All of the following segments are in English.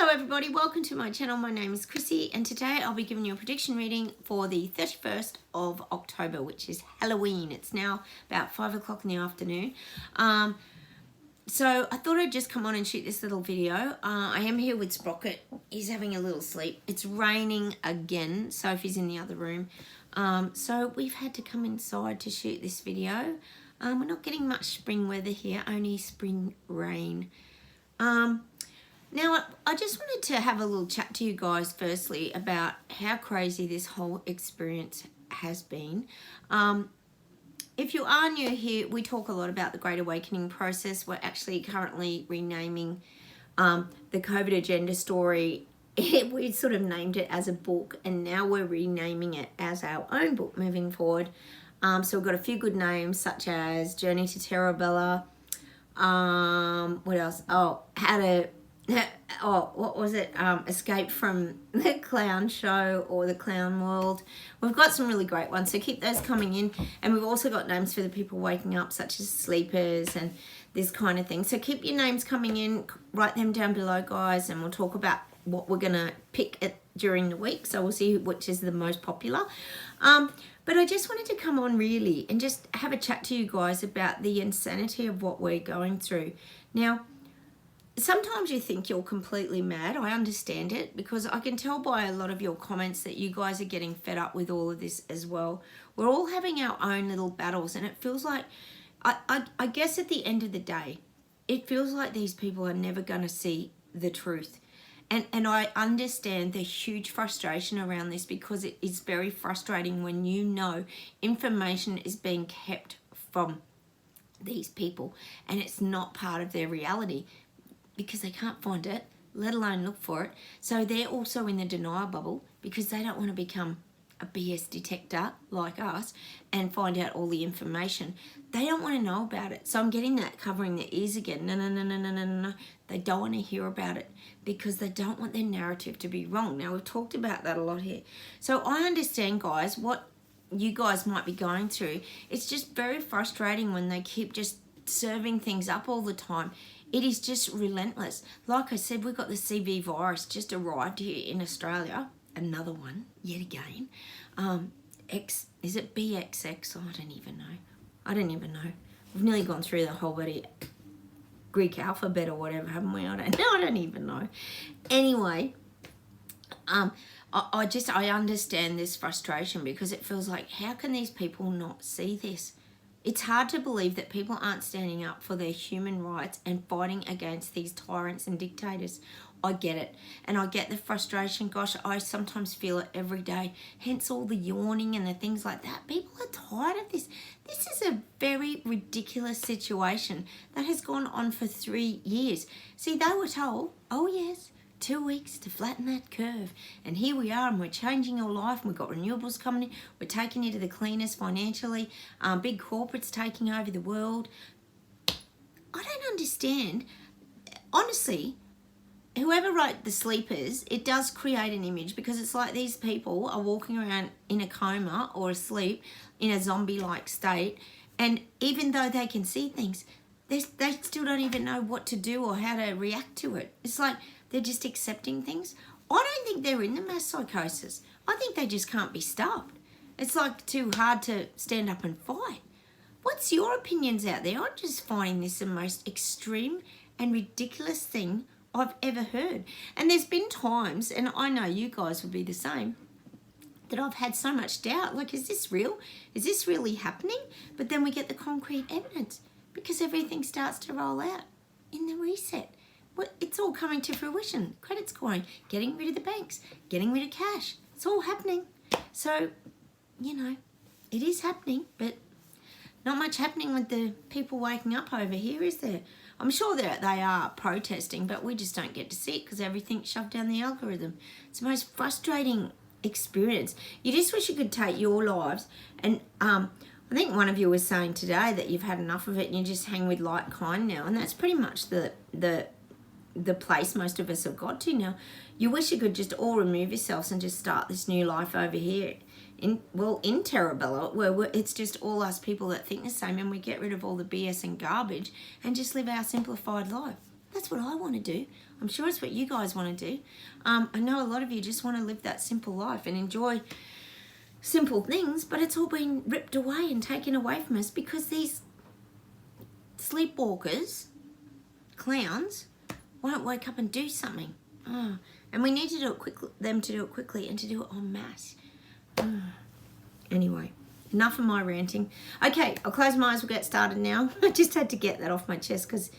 Hello everybody, welcome to my channel. My name is Chrissy and today I'll be giving you a prediction reading for the 31st of October, which is Halloween. It's now about 5 o'clock in the afternoon. So I thought I'd just come on and shoot this little video. I am here with Sprocket. He's having a little sleep. It's raining again. Sophie's in the other room. So we've had to come inside to shoot this video. We're not getting much spring weather here, only spring rain. Now, I just wanted to have a little chat to you guys firstly about how crazy this whole experience has been. If you are new here, we talk a lot about the Great Awakening process. We're actually currently renaming the COVID Agenda story. We sort of named it as a book and now we're renaming it as our own book moving forward. So we've got a few good names such as Journey to Terabella. What else? What was it? Escape from the Clown Show or the Clown World. We've got some really great ones, so keep those coming in. And we've also got names for the people waking up, such as sleepers and this kind of thing. So keep your names coming in. Write them down below, guys, and we'll talk about what we're going to pick during the week. So we'll see which is the most popular. But I just wanted to come on really and just have a chat to you guys about the insanity of what we're going through. Now, sometimes you think you're completely mad. I understand it because I can tell by a lot of your comments that you guys are getting fed up with all of this as well. We're all having our own little battles and it feels like, I guess at the end of the day, it feels like these people are never going to see the truth. And I understand the huge frustration around this because it is very frustrating when you know information is being kept from these people and it's not part of their reality because they can't find it, let alone look for it. So they're also in the denial bubble because they don't want to become a BS detector like us and find out all the information. They don't want to know about it. So I'm getting that covering their ears again. No. They don't want to hear about it because they don't want their narrative to be wrong. Now, we've talked about that a lot here. So I understand, guys, what you guys might be going through. It's just very frustrating when they keep just serving things up all the time. It is just relentless. Like I said, we've got the CV virus just arrived here in Australia. Another one, yet again. Is it BXX? I don't even know. We've nearly gone through the whole bloody Greek alphabet or whatever, haven't we? I don't even know. Anyway, I understand this frustration because it feels like, how can these people not see this? It's hard to believe that people aren't standing up for their human rights and fighting against these tyrants and dictators. I get it. And I get the frustration. Gosh, I sometimes feel it every day. Hence all the yawning and the things like that. People are tired of this. This is a very ridiculous situation that has gone on for 3 years. See, they were told, oh yes, 2 weeks to flatten that curve. And here we are and we're changing your life. And we've got renewables coming in. We're taking you to the cleanest financially. Big corporates taking over the world. I don't understand. Honestly, whoever wrote The Sleepers, it does create an image because it's like these people are walking around in a coma or asleep in a zombie-like state. And even though they can see things, they still don't even know what to do or how to react to it. It's like they're just accepting things. I don't think they're in the mass psychosis. I think they just can't be stopped. It's like too hard to stand up and fight. What's your opinions out there? I'm just finding this the most extreme and ridiculous thing I've ever heard. And there's been times, and I know you guys would be the same, that I've had so much doubt. Like, is this real? Is this really happening? But then we get the concrete evidence because everything starts to roll out in the reset. Well, it's all coming to fruition. Credit scoring, getting rid of the banks, getting rid of cash. It's all happening. So, you know, it is happening, but not much happening with the people waking up over here, is there? I'm sure that they are protesting, but we just don't get to see it because everything's shoved down the algorithm. It's the most frustrating experience. You just wish you could take your lives. And I think one of you was saying today that you've had enough of it and you just hang with like kind now. And that's pretty much the place most of us have got to now. You wish you could just all remove yourselves and just start this new life over here in Terabella, where it's just all us people that think the same and we get rid of all the BS and garbage and just live our simplified life. That's what I want to do. I'm sure it's what you guys want to do. I know a lot of you just want to live that simple life and enjoy simple things, but it's all been ripped away and taken away from us because these sleepwalkers, clowns, won't wake up and do something. And we need to do it quickly, them to do it quickly and to do it en masse. Anyway, enough of my ranting. Okay, I'll close my eyes. We'll get started now. I just had to get that off my chest because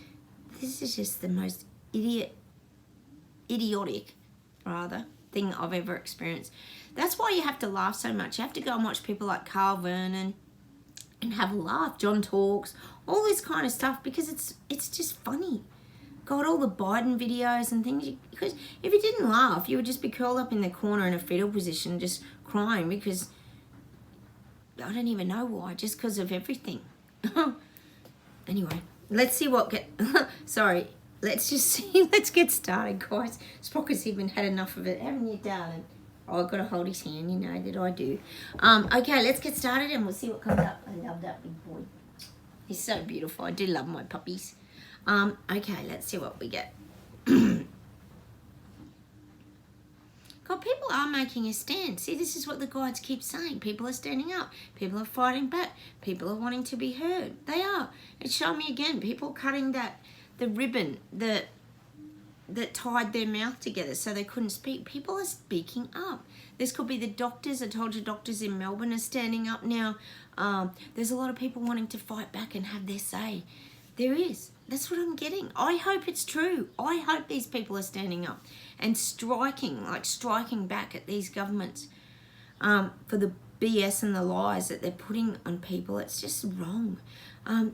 this is just the most idiotic thing I've ever experienced. That's why you have to laugh so much. You have to go and watch people like Carl Vernon and have a laugh. John Talks, all this kind of stuff, because it's just funny. God, all the Biden videos and things. Because if you didn't laugh, you would just be curled up in the corner in a fetal position, just crying because I don't even know why, just because of everything. Anyway, let's see what sorry. Let's just see. Let's get started, guys. Sprocket's even had enough of it, haven't you, darling? Oh, I've got to hold his hand. You know that I do. Okay, let's get started and we'll see what comes up. I love that big boy. He's so beautiful. I do love my puppies. Okay, let's see what we get. God, people are making a stand. See, this is what the guides keep saying. People are standing up. People are fighting back. People are wanting to be heard. They are. It's showing me again. People cutting the ribbon that tied their mouth together so they couldn't speak. People are speaking up. This could be the doctors. I told you doctors in Melbourne are standing up now. There's a lot of people wanting to fight back and have their say. There is. That's what I'm getting. I hope it's true. I hope these people are standing up and striking back at these governments for the BS and the lies that they're putting on people. It's just wrong.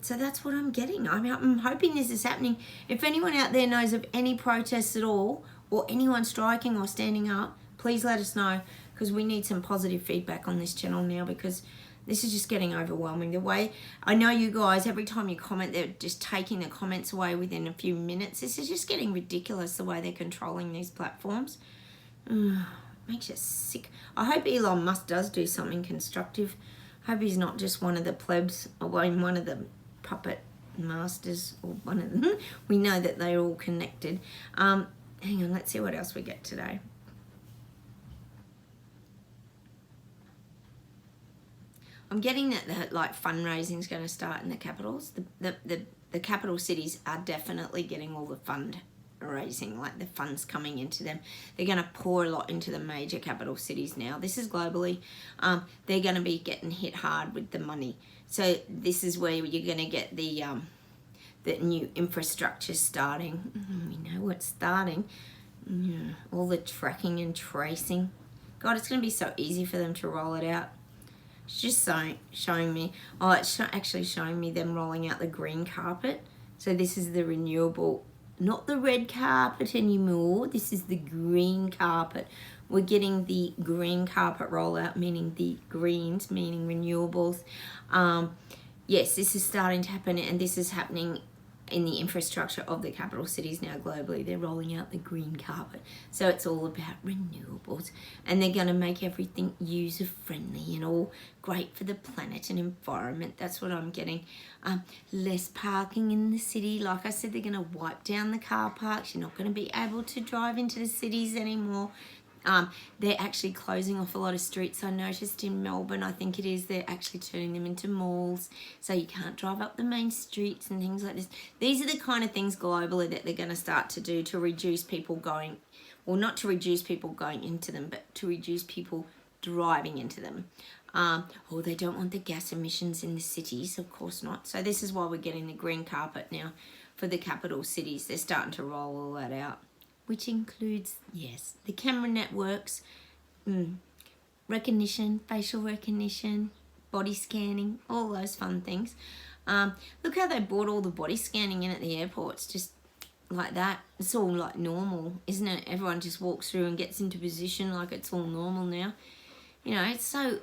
So that's what I'm getting. I'm hoping this is happening. If anyone out there knows of any protests at all or anyone striking or standing up, please let us know, because we need some positive feedback on this channel now, because this is just getting overwhelming. The way I know you guys, every time you comment, they're just taking the comments away within a few minutes. This is just getting ridiculous, the way they're controlling these platforms. Makes you sick. I hope Elon Musk does do something constructive. I hope he's not just one of the plebs, or one of the puppet masters, or one of them. We know that they're all connected. Hang on, let's see what else we get today. I'm getting that fundraising is going to start in the capitals. The capital cities are definitely getting all the fundraising, like the funds coming into them. They're going to pour a lot into the major capital cities now. This is globally. They're going to be getting hit hard with the money. So this is where you're going to get the new infrastructure starting. We know what's starting. All the tracking and tracing. God, it's going to be so easy for them to roll it out. It's just showing me, it's actually showing me them rolling out the green carpet. So this is the renewable, not the red carpet anymore. This is the green carpet. We're getting the green carpet rollout, meaning the greens, meaning renewables. Yes, this is starting to happen, and this is happening in the infrastructure of the capital cities now globally. They're rolling out the green carpet. So it's all about renewables, and they're going to make everything user friendly and all great for the planet and environment. That's what I'm getting. Less parking in the city. Like I said, they're going to wipe down the car parks. You're not going to be able to drive into the cities anymore. They're actually closing off a lot of streets. I noticed in Melbourne, I think it is, they're actually turning them into malls, so you can't drive up the main streets and things like this. These are the kind of things globally that they're going to start to do to reduce people going, well, not to reduce people going into them, but to reduce people driving into them. They don't want the gas emissions in the cities, of course not. So this is why we're getting the green carpet now for the capital cities. They're starting to roll all that out, which includes, yes, the camera networks, recognition, facial recognition, body scanning, all those fun things. Look how they brought all the body scanning in at the airports, just like that. It's all like normal, isn't it? Everyone just walks through and gets into position like it's all normal now. You know, it's so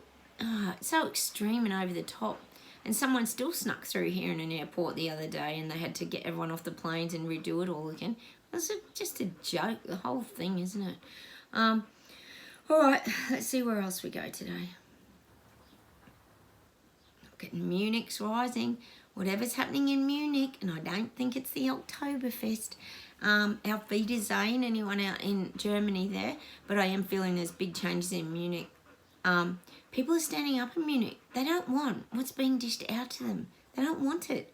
extreme and over the top. And someone still snuck through here in an airport the other day, and they had to get everyone off the planes and redo it all again. It's just a joke, the whole thing, isn't it? All right, let's see where else we go today. Getting Munich's rising. Whatever's happening in Munich, and I don't think it's the Oktoberfest. Auf Wiedersehen, anyone out in Germany there, but I am feeling there's big changes in Munich. People are standing up in Munich. They don't want what's being dished out to them. They don't want it.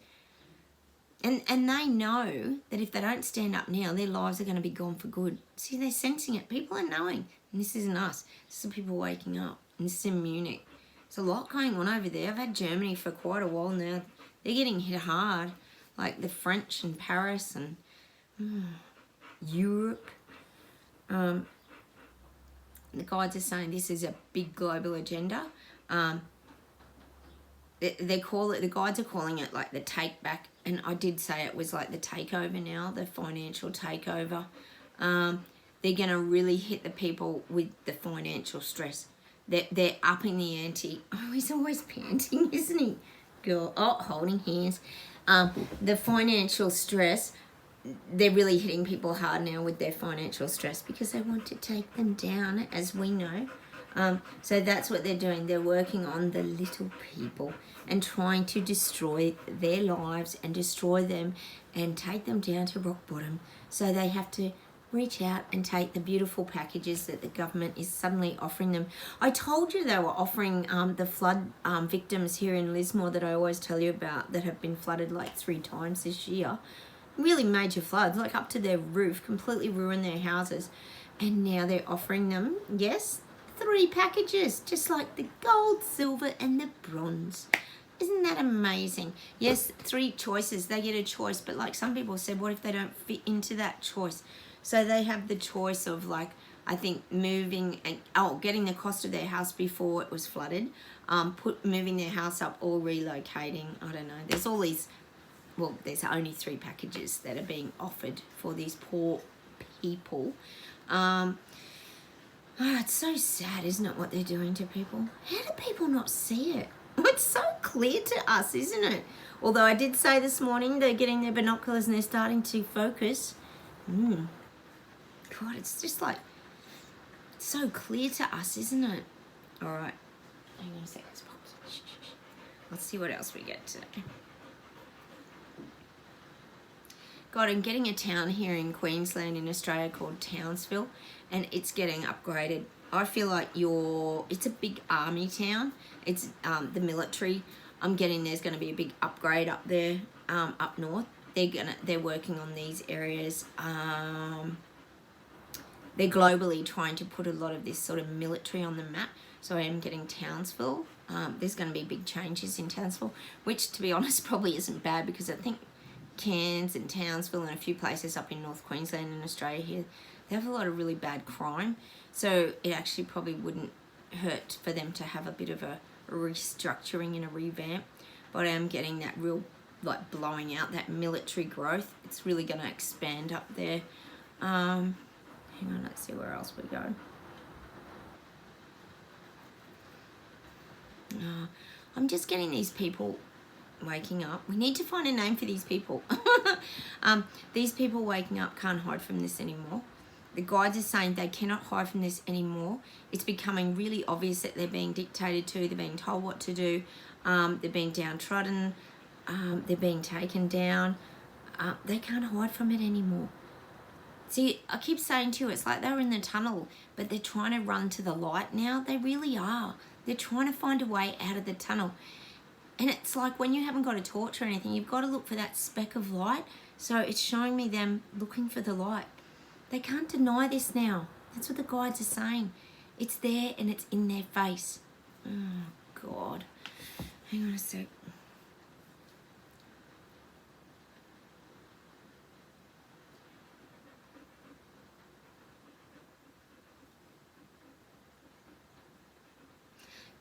And they know that if they don't stand up now, their lives are going to be gone for good. See, they're sensing it. People are knowing. And this isn't us. This is people waking up. And this is in Munich. There's a lot going on over there. I've had Germany for quite a while now. They're getting hit hard. Like the French and Paris and Europe. The guides are saying this is a big global agenda. They call it, the guides are calling it like the take back, and I did say it was like the takeover now, the financial takeover. They're going to really hit the people with the financial stress. They're upping the ante. Oh, he's always panting, isn't he? Girl, holding hands. The financial stress, they're really hitting people hard now with their financial stress because they want to take them down, as we know. So that's what they're doing. They're working on the little people and trying to destroy their lives and destroy them and take them down to rock bottom. So they have to reach out and take the beautiful packages that the government is suddenly offering them. I told you they were offering the flood victims here in Lismore that I always tell you about that have been flooded like 3 times this year. Really major floods, like up to their roof, completely ruined their houses. And now they're offering them, yes, 3 packages, just like the gold, silver, and the bronze. Isn't that amazing? Yes, 3 choices. They get a choice, but like some people said, what if they don't fit into that choice? So they have the choice of like, I think moving and getting the cost of their house before it was flooded, moving their house up or relocating. I don't know. There's all these. Well, there's only 3 packages that are being offered for these poor people. It's so sad, isn't it, what they're doing to people? How do people not see it? It's so clear to us, isn't it? Although I did say this morning they're getting their binoculars and they're starting to focus. God, it's just like, it's so clear to us, isn't it? All right. Hang on a second. Let's see what else we get today. God, I'm getting a town here in Queensland in Australia called Townsville, and it's getting upgraded. I feel like it's a big army town. It's the military. I'm getting there's going to be a big upgrade up there, up north. They're working on these areas. They're globally trying to put a lot of this sort of military on the map. So I am getting Townsville. There's going to be big changes in Townsville, which to be honest probably isn't bad because I think Cairns and Townsville and a few places up in North Queensland and Australia here, they have a lot of really bad crime. So it actually probably wouldn't hurt for them to have a bit of a restructuring and a revamp. But I am getting that real, like, blowing out that military growth. It's really going to expand up there. Hang on, let's see where else we go. I'm just getting these people waking up. We need to find a name for these people. These people waking up can't hide from this anymore. The guides are saying they cannot hide from this anymore. It's becoming really obvious that they're being dictated to. They're being told what to do. They're being downtrodden. They're being taken down. They can't hide from it anymore. See, I keep saying to you, it's like they're in the tunnel, but they're trying to run to the light now. They really are. They're trying to find a way out of the tunnel. And it's like when you haven't got a torch or anything, you've got to look for that speck of light. So it's showing me them looking for the light. They can't deny this now. That's what the guides are saying. It's there and it's in their face. Oh, God. Hang on a sec.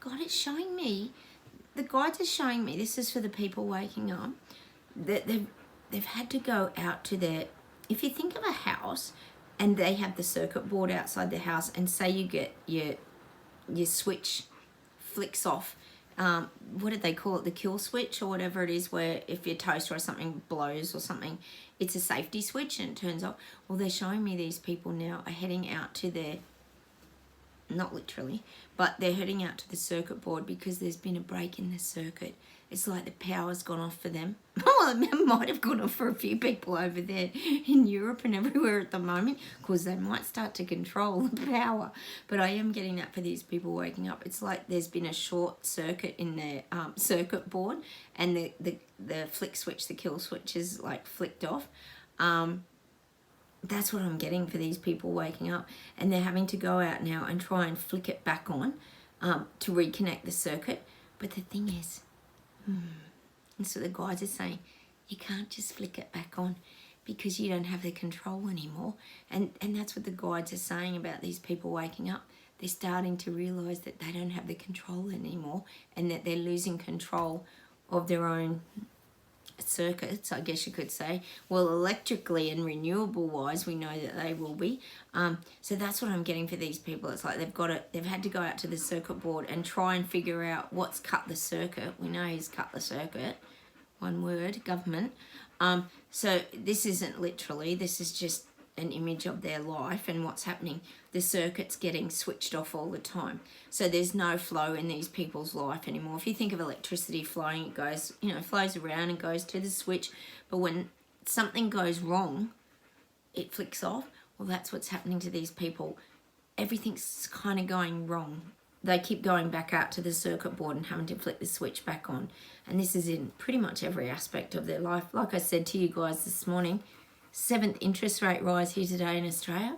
God, it's showing me, the guides are showing me, this is for the people waking up, that they've had to go out to their, if you think of a house and they have the circuit board outside the house and say you get your switch flicks off, what did they call it, the kill switch or whatever it is, where if your toaster or something blows or something, it's a safety switch and it turns off. Well, they're showing me these people now are heading out to their, not literally, but they're heading out to the circuit board because there's been a break in the circuit. It's like the power's gone off for them. Well, it might have gone off for a few people over there in Europe and everywhere at the moment, because they might start to control the power. But I am getting that for these people waking up. It's like there's been a short circuit in their circuit board, and the flick switch, the kill switch is like flicked off. That's what I'm getting for these people waking up, and they're having to go out now and try and flick it back on to reconnect the circuit. But the thing is, and so the guides are saying, you can't just flick it back on because you don't have the control anymore. And that's what the guides are saying about these people waking up. They're starting to realise that they don't have the control anymore, and that they're losing control of their own circuits, I guess you could say. Well, electrically and renewable wise, we know that they will be. So that's what I'm getting for these people. It's like they've had to go out to the circuit board and try and figure out what's cut the circuit. We know he's cut the circuit. One word, government. So this isn't literally, this is just an image of their life and what's happening. The circuit's getting switched off all the time. So there's no flow in these people's life anymore. If you think of electricity flowing, it goes, flows around and goes to the switch. But when something goes wrong, it flicks off. Well, that's what's happening to these people. Everything's kind of going wrong. They keep going back out to the circuit board and having to flick the switch back on. And this is in pretty much every aspect of their life. Like I said to you guys this morning, 7th interest rate rise here today in Australia.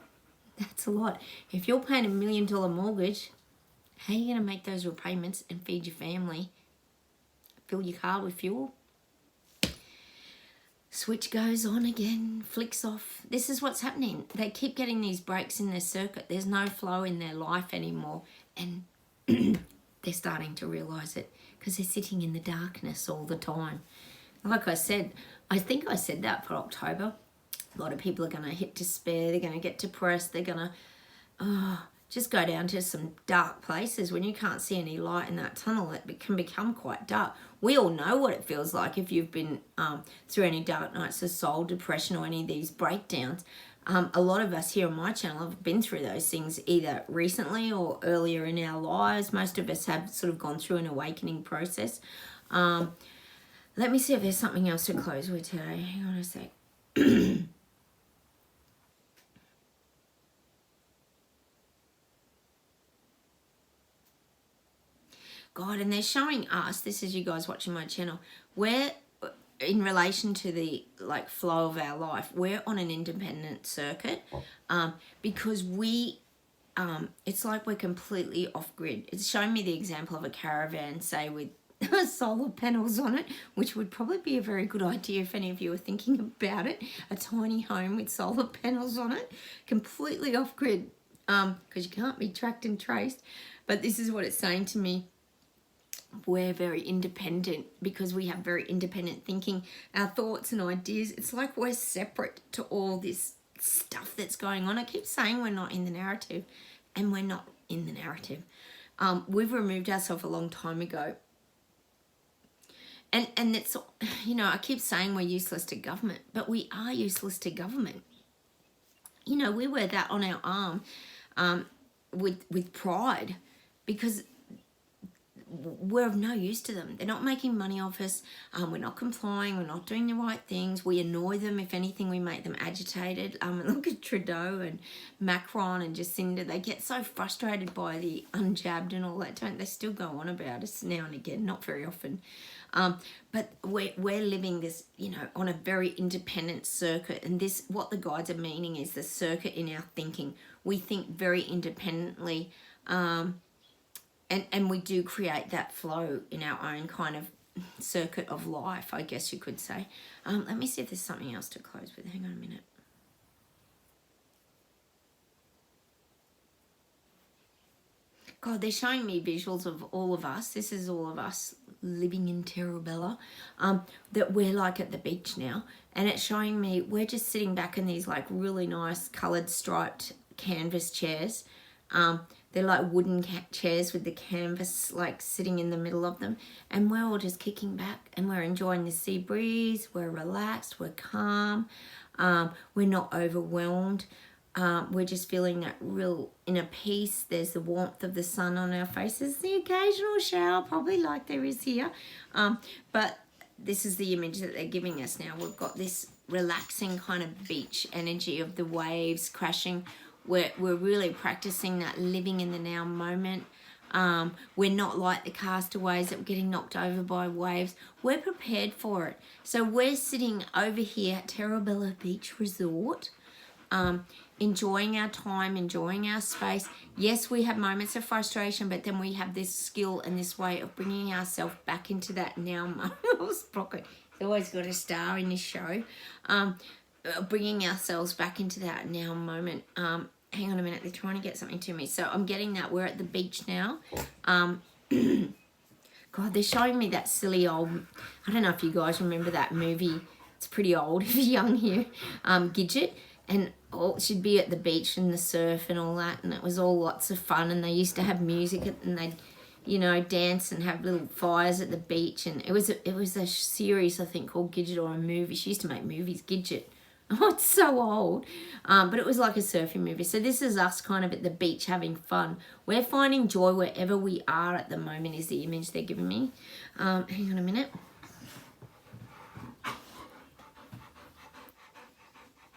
That's a lot. If you're paying $1 million mortgage, how are you going to make those repayments and feed your family? Fill your car with fuel? Switch goes on again, flicks off. This is what's happening. They keep getting these breaks in their circuit. There's no flow in their life anymore. And they're starting to realise it because they're sitting in the darkness all the time. Like I said, I think I said that for October. A lot of people are going to hit despair. They're going to get depressed. They're going to just go down to some dark places. When you can't see any light in that tunnel, it can become quite dark. We all know what it feels like if you've been through any dark nights of soul, depression, or any of these breakdowns. A lot of us here on my channel have been through those things either recently or earlier in our lives. Most of us have sort of gone through an awakening process. Let me see if there's something else to close with today. Hang on a sec. God, and they're showing us, this is you guys watching my channel, we're, in relation to the flow of our life, we're on an independent circuit because it's like we're completely off grid. It's showing me the example of a caravan, say with solar panels on it, which would probably be a very good idea if any of you are thinking about it. A tiny home with solar panels on it, completely off grid because you can't be tracked and traced. But this is what it's saying to me. We're very independent because we have very independent thinking. Our thoughts and ideas, it's like we're separate to all this stuff that's going on. I keep saying we're not in the narrative, and we're not in the narrative. We've removed ourselves a long time ago. And it's, I keep saying we're useless to government, but we are useless to government. We wear that on our arm with pride because we're of no use to them. They're not making money off us. We're not complying. We're not doing the right things. We annoy them. If anything, we make them agitated. Look at Trudeau and Macron and Jacinda. They get so frustrated by the unjabbed and all that. Don't they still go on about us now and again? Not very often. But we're living this, on a very independent circuit. And this, what the guides are meaning is the circuit in our thinking. We think very independently. And we do create that flow in our own kind of circuit of life, I guess you could say. Let me see if there's something else to close with. Hang on a minute. God, they're showing me visuals of all of us. This is all of us living in Terra Bella. That we're like at the beach now. And it's showing me we're just sitting back in these really nice coloured striped canvas chairs. They're like wooden chairs with the canvas sitting in the middle of them. And we're all just kicking back and we're enjoying the sea breeze. We're relaxed. We're calm. We're not overwhelmed. we're just feeling that real inner peace. There's the warmth of the sun on our faces, the occasional shower, probably like there is here. But this is the image that they're giving us now. We've got this relaxing kind of beach energy of the waves crashing. We're really practicing that living in the now moment. We're not like the castaways that were getting knocked over by waves. We're prepared for it. So we're sitting over here at Terrabella Beach Resort, enjoying our time, enjoying our space. Yes, we have moments of frustration, but then we have this skill and this way of bringing ourselves back into that now moment. Sprocket, he's always got a star in his show. Bringing ourselves back into that now moment. Hang on a minute, they're trying to get something to me. So I'm getting that. We're at the beach now. God, they're showing me that silly old, I don't know if you guys remember that movie. It's pretty old if you're young here. Gidget. And she'd be at the beach and the surf and all that. And it was all lots of fun. And they used to have music and they'd, you know, dance and have little fires at the beach. And it was a series, I think, called Gidget, or a movie. She used to make movies, Gidget. Oh, it's so old. But it was like a surfing movie. So this is us kind of at the beach having fun. We're finding joy wherever we are at the moment is the image they're giving me. Hang on a minute.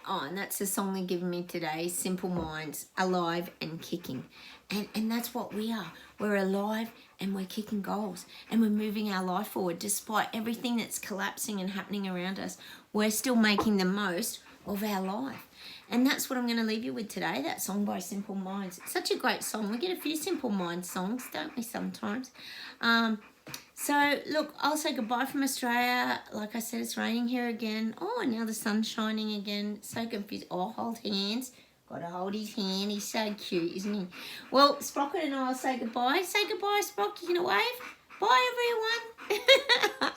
Oh, and that's the song they're giving me today, Simple Minds, Alive and Kicking. And that's what we are. We're alive and we're kicking goals. And we're moving our life forward despite everything that's collapsing and happening around us. We're still making the most of our life. And that's what I'm going to leave you with today, that song by Simple Minds. It's such a great song. We get a few Simple Minds songs, don't we, sometimes? So, look, I'll say goodbye from Australia. Like I said, it's raining here again. Oh, and now the sun's shining again. So confused. Oh, hold hands. Got to hold his hand. He's so cute, isn't he? Well, Sprocket and I will say goodbye. Say goodbye, Sprock. You gonna wave? Bye, everyone.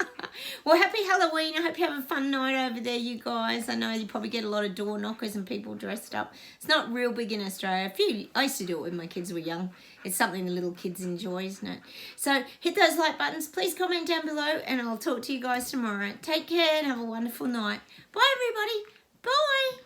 Well, happy Halloween. I hope you have a fun night over there, you guys. I know you probably get a lot of door knockers and people dressed up. It's not real big in Australia. I used to do it when my kids were young. It's something the little kids enjoy, isn't it? So hit those like buttons. Please comment down below and I'll talk to you guys tomorrow. Take care and have a wonderful night. Bye, everybody. Bye.